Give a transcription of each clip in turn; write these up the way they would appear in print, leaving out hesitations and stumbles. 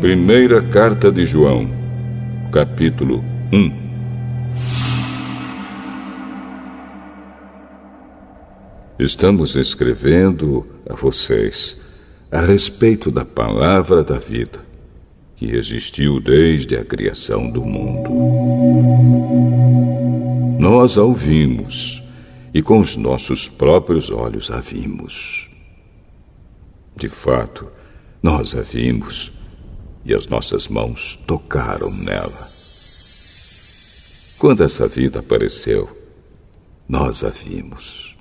Primeira Carta de João, capítulo 1. Estamos escrevendo a vocês a respeito da palavra da vida, que existiu desde a criação do mundo. Nós a ouvimos e com os nossos próprios olhos a vimos. De fato, nós a vimos e as nossas mãos tocaram nela. Quando essa vida apareceu, nós a vimos.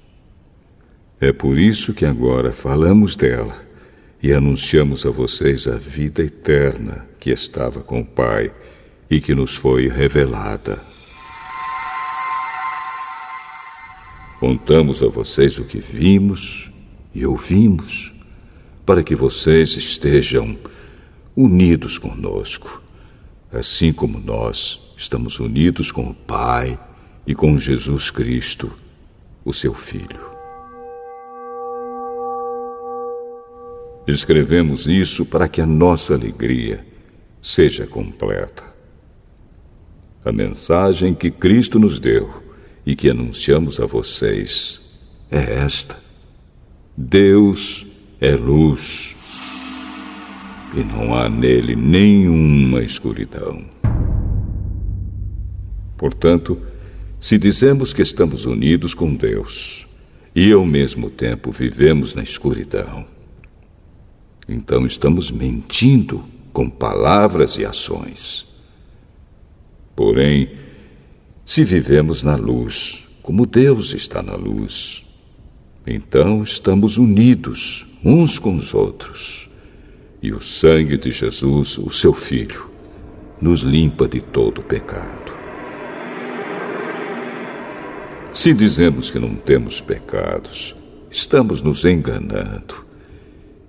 É por isso que agora falamos dela e anunciamos a vocês a vida eterna que estava com o Pai e que nos foi revelada. Contamos a vocês o que vimos e ouvimos, para que vocês estejam unidos conosco, assim como nós estamos unidos com o Pai e com Jesus Cristo, o seu Filho. Escrevemos isso para que a nossa alegria seja completa. A mensagem que Cristo nos deu e que anunciamos a vocês é esta: Deus é luz e não há nele nenhuma escuridão. Portanto, se dizemos que estamos unidos com Deus e ao mesmo tempo vivemos na escuridão, então estamos mentindo com palavras e ações. Porém, se vivemos na luz, como Deus está na luz, então estamos unidos uns com os outros. E o sangue de Jesus, o seu Filho, nos limpa de todo pecado. Se dizemos que não temos pecados, estamos nos enganando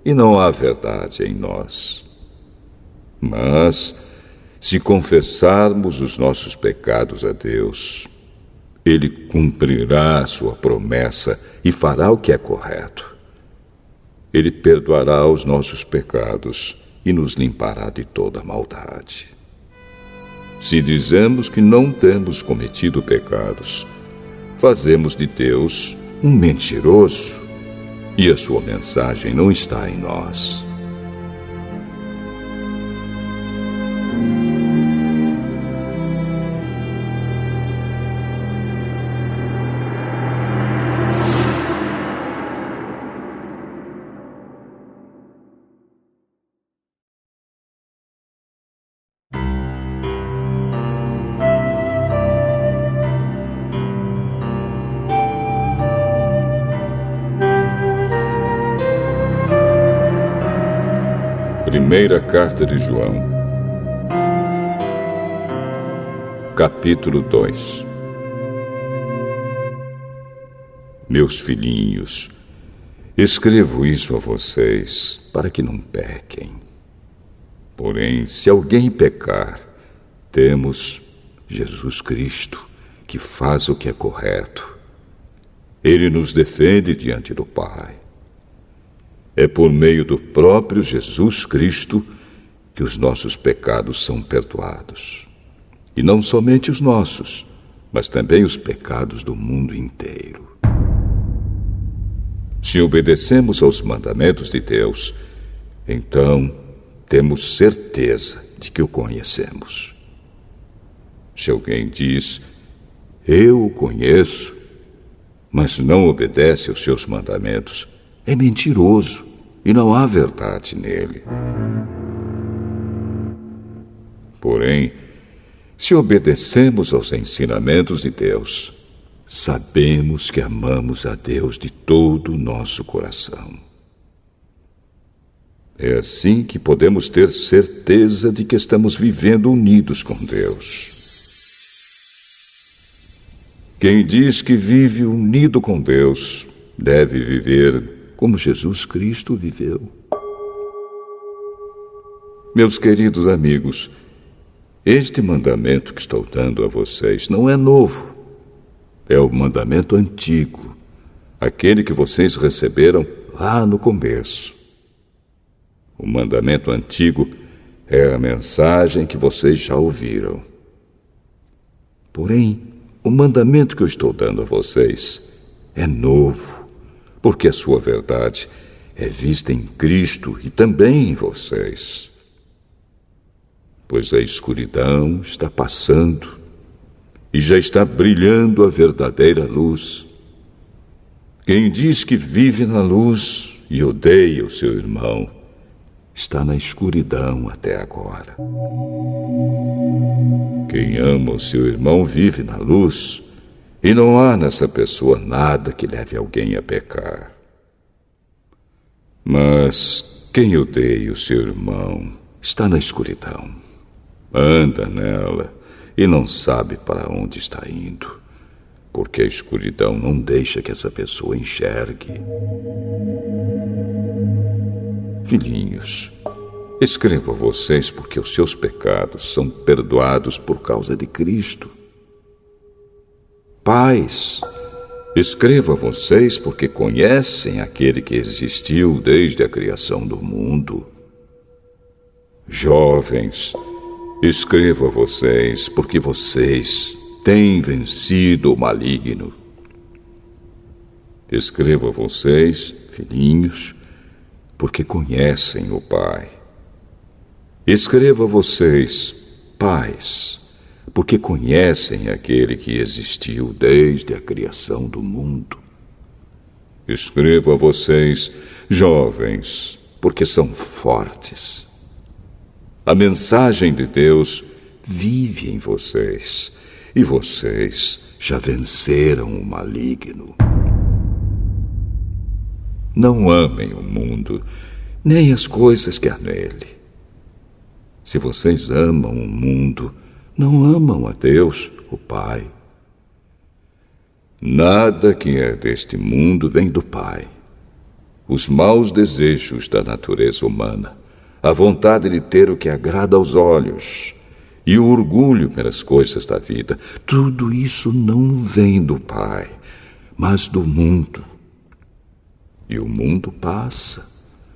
e não há verdade em nós. Mas, se confessarmos os nossos pecados a Deus, Ele cumprirá a sua promessa e fará o que é correto. Ele perdoará os nossos pecados e nos limpará de toda maldade. Se dizemos que não temos cometido pecados, fazemos de Deus um mentiroso e a sua mensagem não está em nós. Primeira Carta de João, capítulo 2. Meus filhinhos, escrevo isso a vocês para que não pequem. Porém, se alguém pecar, temos Jesus Cristo, que faz o que é correto. Ele nos defende diante do Pai. É por meio do próprio Jesus Cristo que os nossos pecados são perdoados. E não somente os nossos, mas também os pecados do mundo inteiro. Se obedecemos aos mandamentos de Deus, então temos certeza de que o conhecemos. Se alguém diz, eu o conheço, mas não obedece aos seus mandamentos, é mentiroso e não há verdade nele. Porém, se obedecemos aos ensinamentos de Deus, sabemos que amamos a Deus de todo o nosso coração. É assim que podemos ter certeza de que estamos vivendo unidos com Deus. Quem diz que vive unido com Deus deve viver como Jesus Cristo viveu. Meus queridos amigos, este mandamento que estou dando a vocês não é novo. É o mandamento antigo, aquele que vocês receberam lá no começo. O mandamento antigo é a mensagem que vocês já ouviram. Porém, o mandamento que eu estou dando a vocês é novo, porque a sua verdade é vista em Cristo e também em vocês. Pois a escuridão está passando e já está brilhando a verdadeira luz. Quem diz que vive na luz e odeia o seu irmão está na escuridão até agora. Quem ama o seu irmão vive na luz, e não há nessa pessoa nada que leve alguém a pecar. Mas quem odeia o seu irmão está na escuridão, anda nela e não sabe para onde está indo, porque a escuridão não deixa que essa pessoa enxergue. Filhinhos, escrevo a vocês porque os seus pecados são perdoados por causa de Cristo. Pais, escrevo a vocês porque conhecem aquele que existiu desde a criação do mundo. Jovens, escrevo a vocês porque vocês têm vencido o maligno. Escrevo a vocês, filhinhos, porque conhecem o Pai. Escrevo a vocês, pais, porque conhecem aquele que existiu desde a criação do mundo. Escrevo a vocês, jovens, porque são fortes. A mensagem de Deus vive em vocês, e vocês já venceram o maligno. Não amem o mundo, nem as coisas que há nele. Se vocês amam o mundo, não amam a Deus, o Pai. Nada que é deste mundo vem do Pai. Os maus desejos da natureza humana, a vontade de ter o que agrada aos olhos e o orgulho pelas coisas da vida, tudo isso não vem do Pai, mas do mundo. E o mundo passa,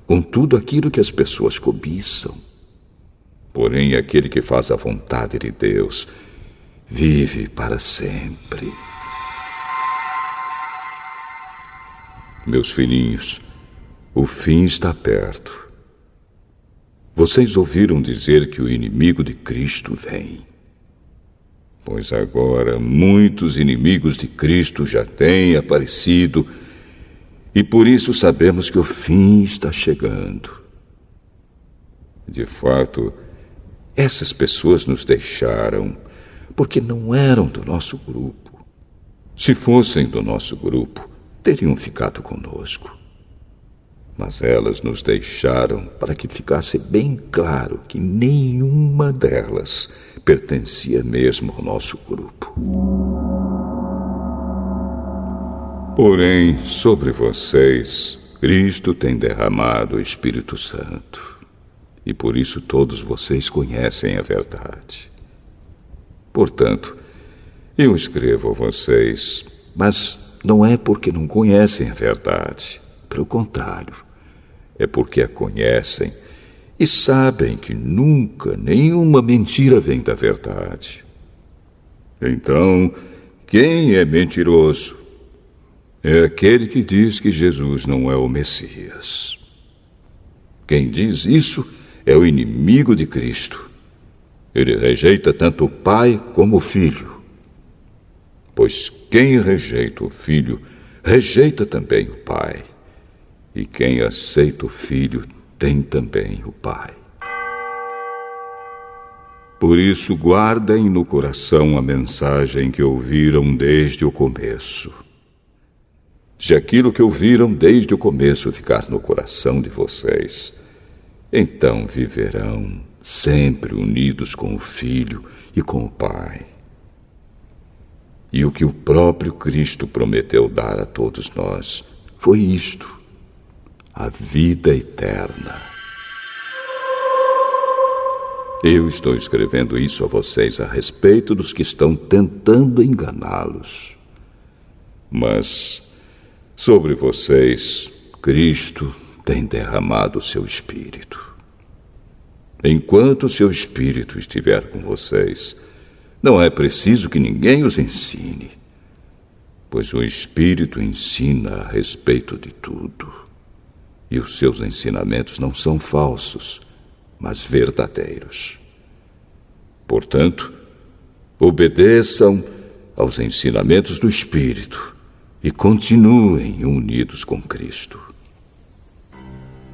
com tudo aquilo que as pessoas cobiçam. Porém, aquele que faz a vontade de Deus vive para sempre. Meus filhinhos, o fim está perto. Vocês ouviram dizer que o inimigo de Cristo vem. Pois agora muitos inimigos de Cristo já têm aparecido, e por isso sabemos que o fim está chegando. De fato, essas pessoas nos deixaram porque não eram do nosso grupo. Se fossem do nosso grupo, teriam ficado conosco. Mas elas nos deixaram para que ficasse bem claro que nenhuma delas pertencia mesmo ao nosso grupo. Porém, sobre vocês, Cristo tem derramado o Espírito Santo, e por isso todos vocês conhecem a verdade. Portanto, eu escrevo a vocês, mas não é porque não conhecem a verdade. Pelo contrário, é porque a conhecem e sabem que nunca nenhuma mentira vem da verdade. Então, quem é mentiroso? É aquele que diz que Jesus não é o Messias. Quem diz isso é o inimigo de Cristo. Ele rejeita tanto o Pai como o Filho. Pois quem rejeita o Filho, rejeita também o Pai. E quem aceita o Filho, tem também o Pai. Por isso, guardem no coração a mensagem que ouviram desde o começo. Se aquilo que ouviram desde o começo ficar no coração de vocês, então viverão sempre unidos com o Filho e com o Pai. E o que o próprio Cristo prometeu dar a todos nós foi isto: a vida eterna. Eu estou escrevendo isso a vocês a respeito dos que estão tentando enganá-los. Mas sobre vocês, Cristo tem derramado o seu Espírito. Enquanto seu Espírito estiver com vocês, não é preciso que ninguém os ensine, pois o Espírito ensina a respeito de tudo. E os seus ensinamentos não são falsos, mas verdadeiros. Portanto, obedeçam aos ensinamentos do Espírito e continuem unidos com Cristo.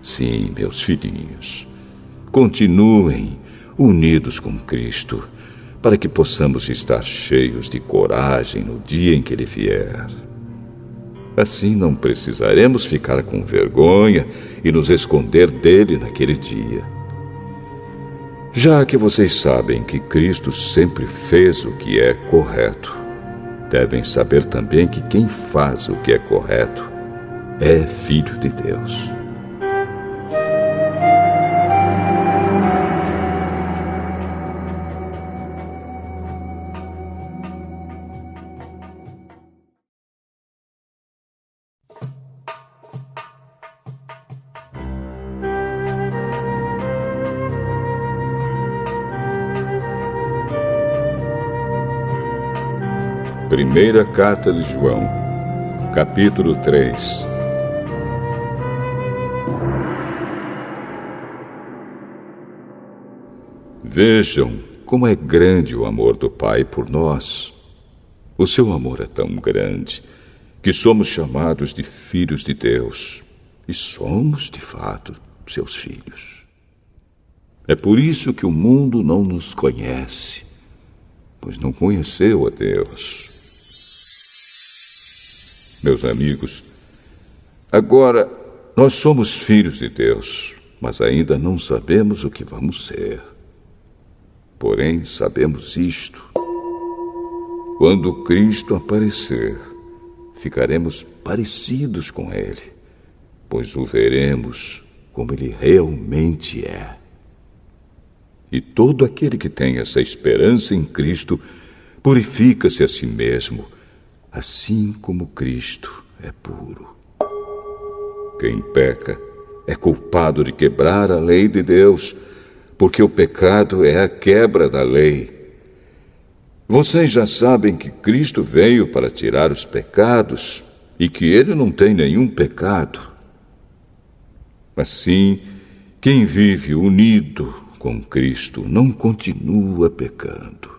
Sim, meus filhinhos, continuem unidos com Cristo, para que possamos estar cheios de coragem no dia em que Ele vier. Assim não precisaremos ficar com vergonha e nos esconder dele naquele dia. Já que vocês sabem que Cristo sempre fez o que é correto, devem saber também que quem faz o que é correto é filho de Deus. Primeira Carta de João, capítulo 3. Vejam como é grande o amor do Pai por nós. O seu amor é tão grande que somos chamados de filhos de Deus, e somos, de fato, seus filhos. É por isso que o mundo não nos conhece, pois não conheceu a Deus. Meus amigos, agora nós somos filhos de Deus, mas ainda não sabemos o que vamos ser. Porém, sabemos isto: quando Cristo aparecer, ficaremos parecidos com Ele, pois o veremos como Ele realmente é. E todo aquele que tem essa esperança em Cristo purifica-se a si mesmo, assim como Cristo é puro. Quem peca é culpado de quebrar a lei de Deus, porque o pecado é a quebra da lei. Vocês já sabem que Cristo veio para tirar os pecados e que Ele não tem nenhum pecado. Assim, quem vive unido com Cristo não continua pecando.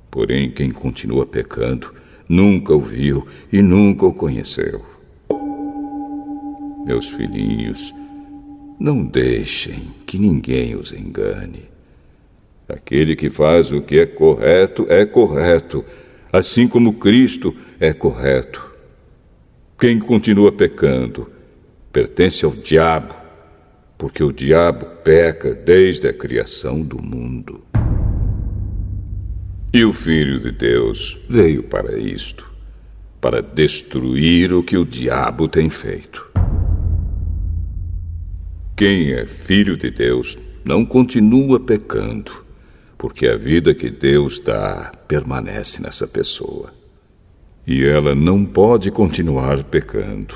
Porém, quem continua pecando nunca o viu e nunca o conheceu. Meus filhinhos, não deixem que ninguém os engane. Aquele que faz o que é correto, assim como Cristo é correto. Quem continua pecando pertence ao diabo, porque o diabo peca desde a criação do mundo. E o Filho de Deus veio para isto, para destruir o que o diabo tem feito. Quem é filho de Deus não continua pecando, porque a vida que Deus dá permanece nessa pessoa. E ela não pode continuar pecando,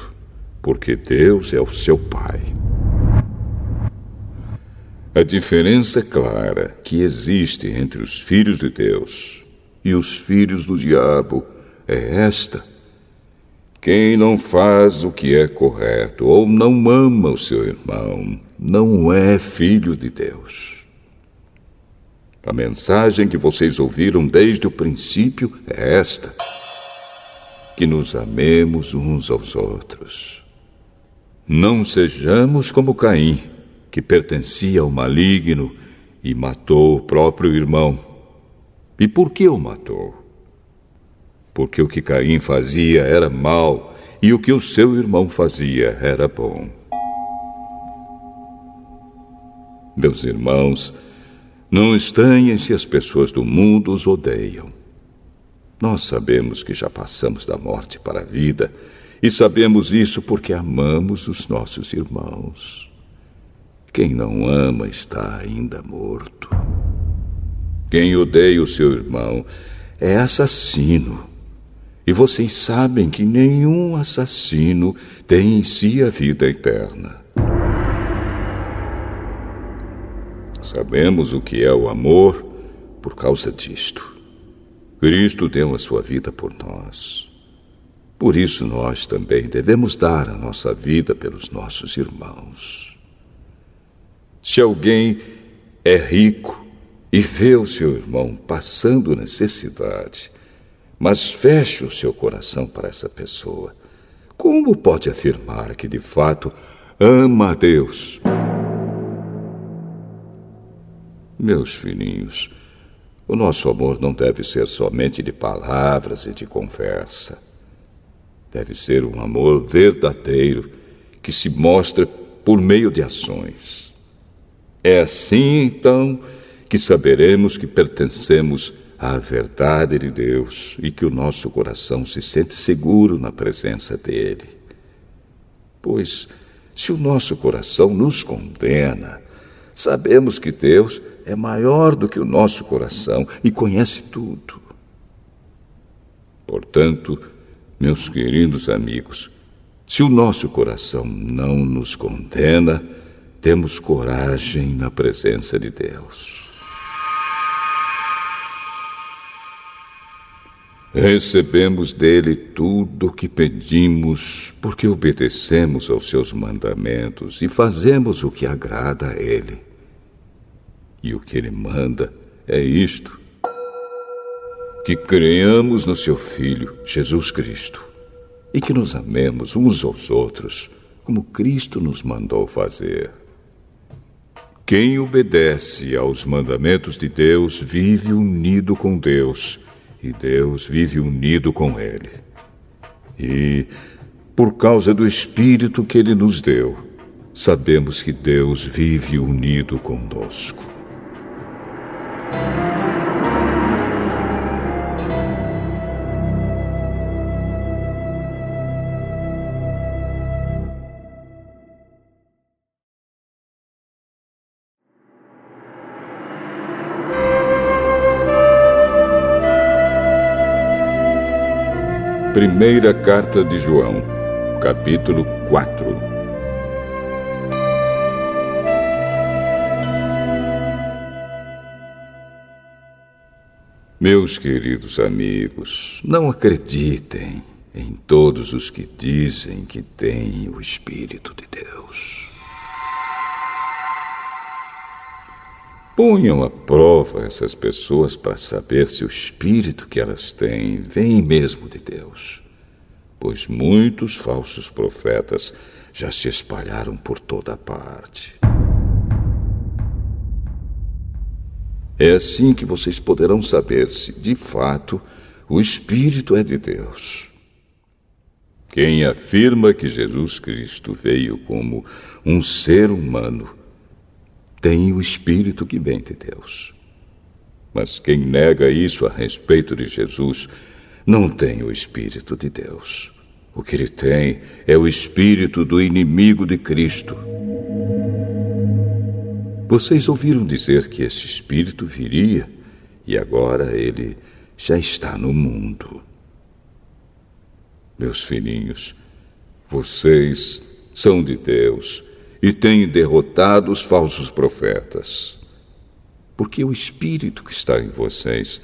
porque Deus é o seu Pai. A diferença clara que existe entre os filhos de Deus e os filhos do diabo é esta: quem não faz o que é correto ou não ama o seu irmão não é filho de Deus. A mensagem que vocês ouviram desde o princípio é esta: que nos amemos uns aos outros. Não sejamos como Caim, que pertencia ao maligno e matou o próprio irmão. E por que o matou? Porque o que Caim fazia era mal e o que o seu irmão fazia era bom. Meus irmãos, não estranhem se as pessoas do mundo os odeiam. Nós sabemos que já passamos da morte para a vida, e sabemos isso porque amamos os nossos irmãos. Quem não ama está ainda morto. Quem odeia o seu irmão é assassino. E vocês sabem que nenhum assassino tem em si a vida eterna. Sabemos o que é o amor por causa disto. Cristo deu a sua vida por nós. Por isso nós também devemos dar a nossa vida pelos nossos irmãos. Se alguém é rico e vê o seu irmão passando necessidade, mas fecha o seu coração para essa pessoa, como pode afirmar que de fato ama a Deus? Meus filhinhos, o nosso amor não deve ser somente de palavras e de conversa. Deve ser um amor verdadeiro que se mostra por meio de ações. É assim, então, que saberemos que pertencemos à verdade de Deus e que o nosso coração se sente seguro na presença dele. Pois, se o nosso coração nos condena, sabemos que Deus é maior do que o nosso coração e conhece tudo. Portanto, meus queridos amigos, se o nosso coração não nos condena, temos coragem na presença de Deus. Recebemos dele tudo o que pedimos, porque obedecemos aos seus mandamentos e fazemos o que agrada a ele. E o que ele manda é isto: que creamos no seu Filho, Jesus Cristo, e que nos amemos uns aos outros, como Cristo nos mandou fazer. Quem obedece aos mandamentos de Deus vive unido com Deus, e Deus vive unido com ele. E, por causa do Espírito que ele nos deu, sabemos que Deus vive unido conosco. Primeira Carta de João, capítulo 4. Meus queridos amigos, não acreditem em todos os que dizem que têm o Espírito de Deus. Ponham à prova essas pessoas para saber se o espírito que elas têm vem mesmo de Deus, pois muitos falsos profetas já se espalharam por toda a parte. É assim que vocês poderão saber se, de fato, o Espírito é de Deus. Quem afirma que Jesus Cristo veio como um ser humano tem o Espírito que vem de Deus. Mas quem nega isso a respeito de Jesus não tem o Espírito de Deus. O que ele tem é o espírito do inimigo de Cristo. Vocês ouviram dizer que esse espírito viria e agora ele já está no mundo. Meus filhinhos, vocês são de Deus e têm derrotado os falsos profetas, porque o espírito que está em vocês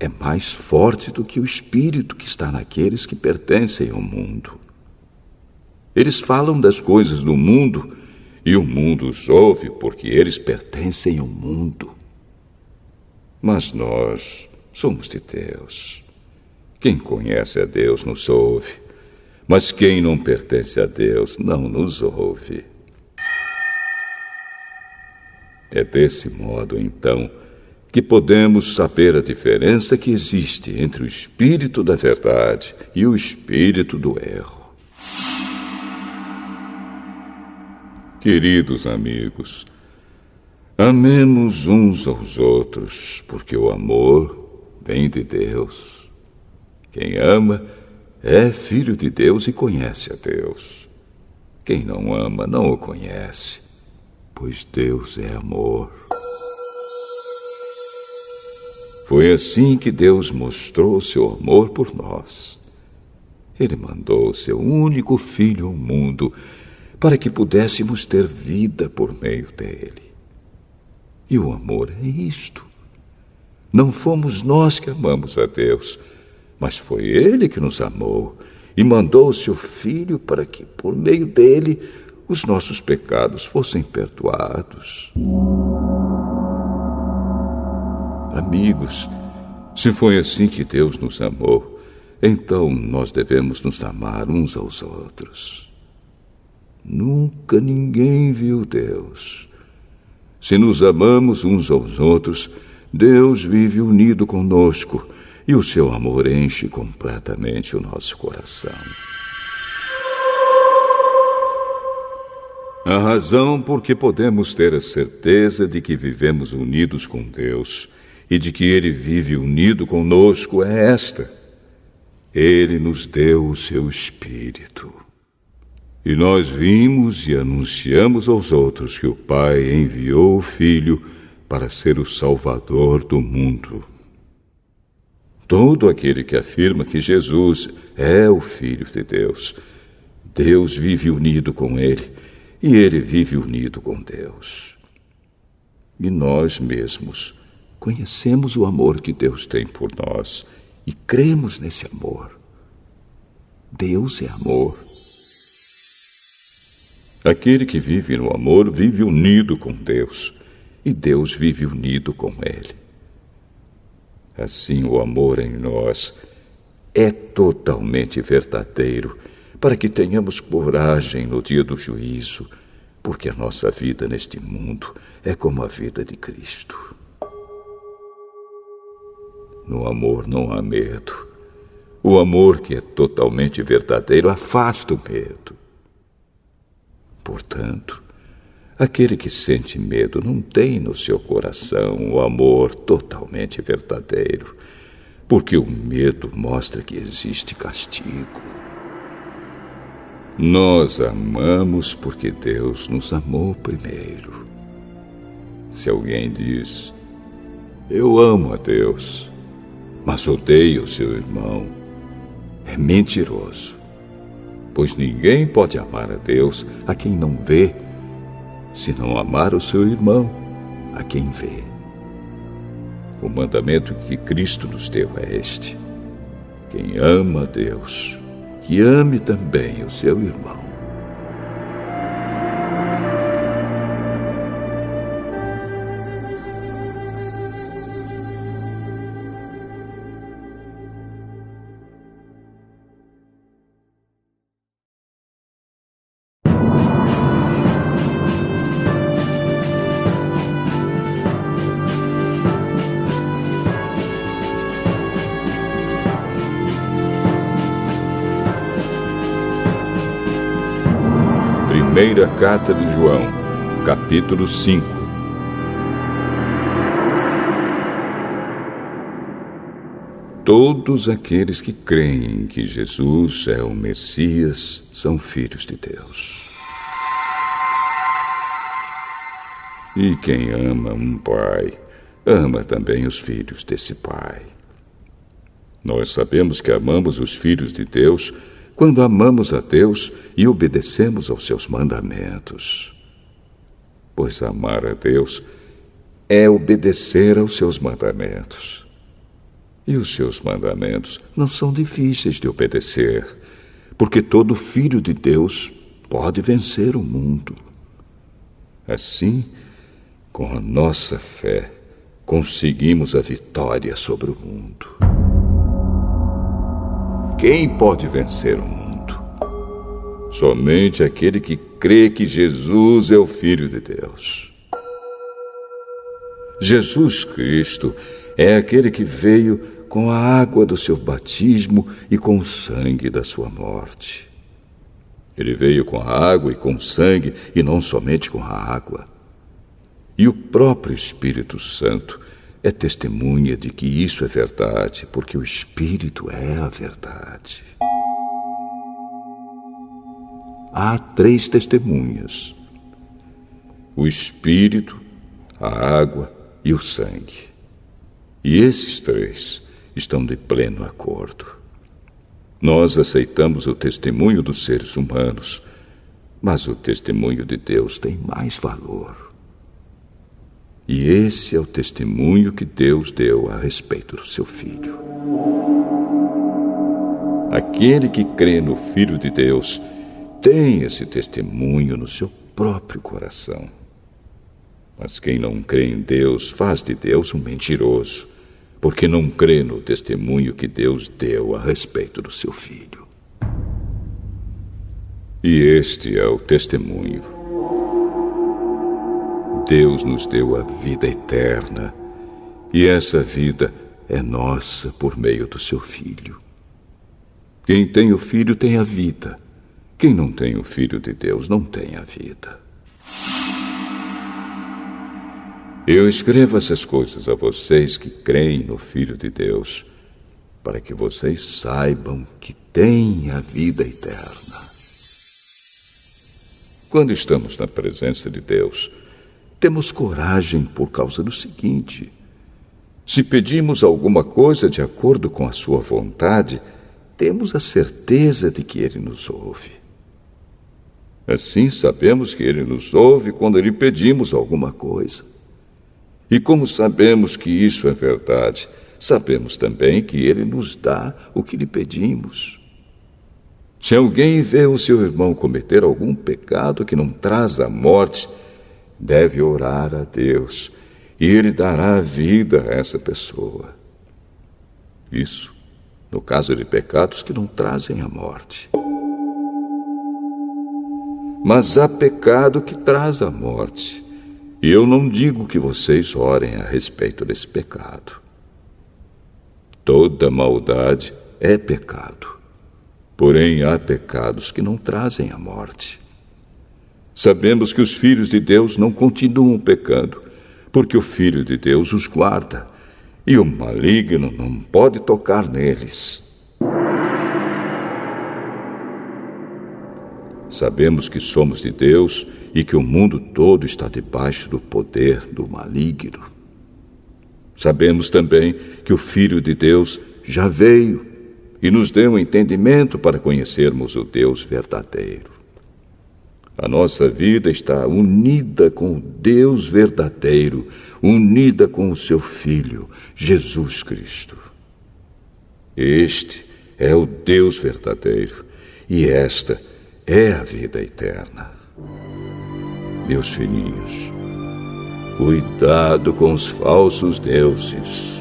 é mais forte do que o espírito que está naqueles que pertencem ao mundo. Eles falam das coisas do mundo e o mundo os ouve porque eles pertencem ao mundo. Mas nós somos de Deus. Quem conhece a Deus nos ouve, mas quem não pertence a Deus não nos ouve. É desse modo, então, que podemos saber a diferença que existe entre o espírito da verdade e o espírito do erro. Queridos amigos, amemos uns aos outros, porque o amor vem de Deus. Quem ama é filho de Deus e conhece a Deus. Quem não ama não o conhece, pois Deus é amor. Foi assim que Deus mostrou seu amor por nós. Ele mandou seu único filho ao mundo para que pudéssemos ter vida por meio dele. E o amor é isto. Não fomos nós que amamos a Deus, mas foi Ele que nos amou e mandou o seu Filho para que, por meio dele, os nossos pecados fossem perdoados. Amigos, se foi assim que Deus nos amou, então nós devemos nos amar uns aos outros. Nunca ninguém viu Deus. Se nos amamos uns aos outros, Deus vive unido conosco e o seu amor enche completamente o nosso coração. A razão por que podemos ter a certeza de que vivemos unidos com Deus e de que Ele vive unido conosco é esta: Ele nos deu o seu Espírito. E nós vimos e anunciamos aos outros que o Pai enviou o Filho para ser o Salvador do mundo. Todo aquele que afirma que Jesus é o Filho de Deus, Deus vive unido com ele e ele vive unido com Deus. E nós mesmos conhecemos o amor que Deus tem por nós e cremos nesse amor. Deus é amor. Aquele que vive no amor vive unido com Deus, e Deus vive unido com ele. Assim, o amor em nós é totalmente verdadeiro, para que tenhamos coragem no dia do juízo, porque a nossa vida neste mundo é como a vida de Cristo. No amor não há medo. O amor que é totalmente verdadeiro afasta o medo. Portanto, aquele que sente medo não tem no seu coração o amor totalmente verdadeiro, porque o medo mostra que existe castigo. Nós amamos porque Deus nos amou primeiro. Se alguém diz: eu amo a Deus, mas odeio o seu irmão, é mentiroso. Pois ninguém pode amar a Deus a quem não vê, se não amar o seu irmão a quem vê. O mandamento que Cristo nos deu é este: quem ama a Deus, que ame também o seu irmão. Primeira Carta de João, capítulo 5. Todos aqueles que creem que Jesus é o Messias são filhos de Deus. E quem ama um pai, ama também os filhos desse pai. Nós sabemos que amamos os filhos de Deus quando amamos a Deus e obedecemos aos seus mandamentos. Pois amar a Deus é obedecer aos seus mandamentos. E os seus mandamentos não são difíceis de obedecer, porque todo filho de Deus pode vencer o mundo. Assim, com a nossa fé, conseguimos a vitória sobre o mundo. Quem pode vencer o mundo? Somente aquele que crê que Jesus é o Filho de Deus. Jesus Cristo é aquele que veio com a água do seu batismo e com o sangue da sua morte. Ele veio com a água e com o sangue, e não somente com a água. E o próprio Espírito Santo é testemunha de que isso é verdade, porque o Espírito é a verdade. Há 3 testemunhas: o Espírito, a água e o sangue. E esses 3 estão de pleno acordo. Nós aceitamos o testemunho dos seres humanos, mas o testemunho de Deus tem mais valor. E esse é o testemunho que Deus deu a respeito do seu Filho. Aquele que crê no Filho de Deus tem esse testemunho no seu próprio coração. Mas quem não crê em Deus faz de Deus um mentiroso, porque não crê no testemunho que Deus deu a respeito do seu Filho. E este é o testemunho. Deus nos deu a vida eterna, e essa vida é nossa por meio do seu Filho. Quem tem o Filho tem a vida. Quem não tem o Filho de Deus não tem a vida. Eu escrevo essas coisas a vocês que creem no Filho de Deus, para que vocês saibam que têm a vida eterna. Quando estamos na presença de Deus, temos coragem por causa do seguinte: se pedimos alguma coisa de acordo com a sua vontade, temos a certeza de que Ele nos ouve. Assim sabemos que Ele nos ouve quando lhe pedimos alguma coisa. E como sabemos que isso é verdade, sabemos também que Ele nos dá o que lhe pedimos. Se alguém vê o seu irmão cometer algum pecado que não traz a morte, deve orar a Deus, e Ele dará vida a essa pessoa. Isso no caso de pecados que não trazem a morte. Mas há pecado que traz a morte, e eu não digo que vocês orem a respeito desse pecado. Toda maldade é pecado, porém há pecados que não trazem a morte. Sabemos que os filhos de Deus não continuam pecando, porque o Filho de Deus os guarda, e o maligno não pode tocar neles. Sabemos que somos de Deus e que o mundo todo está debaixo do poder do maligno. Sabemos também que o Filho de Deus já veio e nos deu entendimento para conhecermos o Deus verdadeiro. A nossa vida está unida com o Deus verdadeiro, unida com o seu Filho, Jesus Cristo. Este é o Deus verdadeiro, e esta é a vida eterna. Meus filhinhos, cuidado com os falsos deuses.